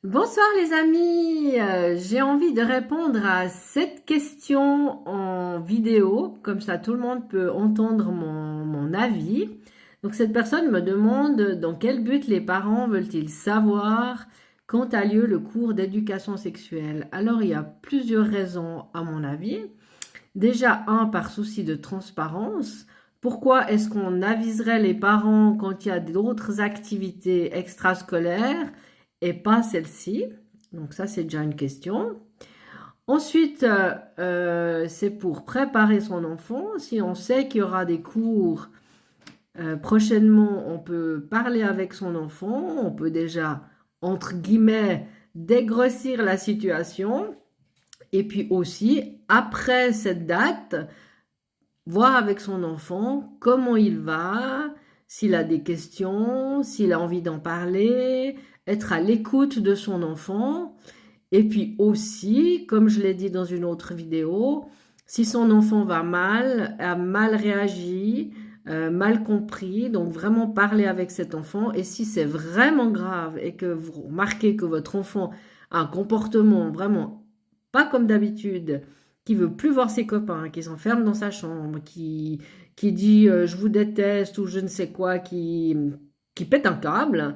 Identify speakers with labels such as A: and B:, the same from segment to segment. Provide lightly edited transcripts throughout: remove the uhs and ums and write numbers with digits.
A: Bonsoir les amis, j'ai envie de répondre à cette question en vidéo, comme ça tout le monde peut entendre mon avis. Donc cette personne me demande dans quel but les parents veulent-ils savoir quand a lieu le cours d'éducation sexuelle. Alors il y a plusieurs raisons à mon avis. Déjà, par souci de transparence. Pourquoi est-ce qu'on aviserait les parents quand il y a d'autres activités extrascolaires et pas celle-ci? Donc ça, c'est déjà une question. Ensuite, c'est pour préparer son enfant. Si on sait qu'il y aura des cours prochainement, on peut parler avec son enfant. On peut déjà, entre guillemets, dégrossir la situation. Et puis aussi, après cette date, voir avec son enfant comment il va, s'il a des questions, s'il a envie d'en parler, être à l'écoute de son enfant. Et puis aussi, comme je l'ai dit dans une autre vidéo, si son enfant va mal, a mal réagi, mal compris, donc vraiment parler avec cet enfant. Et si c'est vraiment grave et que vous remarquez que votre enfant a un comportement vraiment pas comme d'habitude, qui veut plus voir ses copains, qui s'enferme dans sa chambre, qui dit je vous déteste ou je ne sais quoi, qui pète un câble,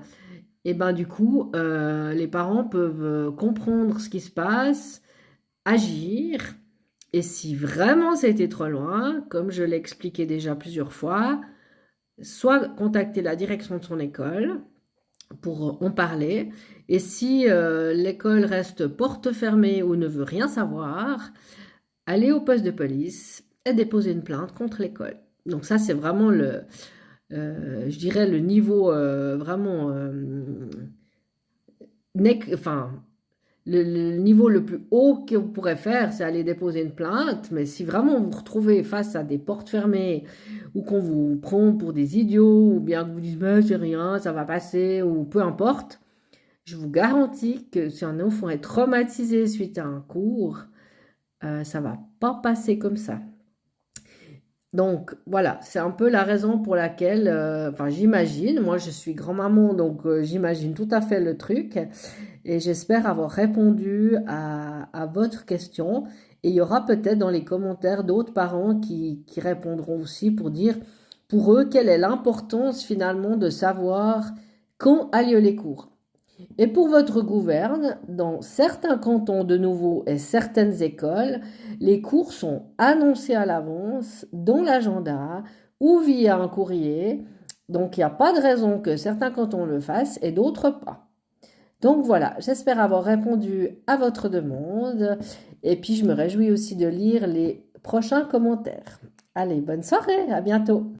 A: et ben du coup, les parents peuvent comprendre ce qui se passe, agir, et si vraiment ça a été trop loin, comme je l'ai expliqué déjà plusieurs fois, soit contacter la direction de son école pour en parler, et si l'école reste porte fermée ou ne veut rien savoir, aller au poste de police et déposer une plainte contre l'école. Donc ça, c'est vraiment je dirais le niveau vraiment, enfin, le niveau le plus haut que vous pourrez faire, c'est aller déposer une plainte. Mais si vraiment vous vous retrouvez face à des portes fermées ou qu'on vous prend pour des idiots ou bien que vous dites mais c'est rien, ça va passer ou peu importe, je vous garantis que si un enfant est traumatisé suite à un cours, ça va pas passer comme ça. Donc voilà, c'est un peu la raison pour laquelle, enfin j'imagine, moi je suis grand-maman, donc j'imagine tout à fait le truc et j'espère avoir répondu à votre question. Et il y aura peut-être dans les commentaires d'autres parents qui répondront aussi pour dire pour eux quelle est l'importance finalement de savoir quand a lieu les cours. Et pour votre gouverne, dans certains cantons de nouveau et certaines écoles, les cours sont annoncés à l'avance dans l'agenda ou via un courrier. Donc il n'y a pas de raison que certains cantons le fassent et d'autres pas. Donc voilà, j'espère avoir répondu à votre demande et puis je me réjouis aussi de lire les prochains commentaires. Allez, bonne soirée, à bientôt.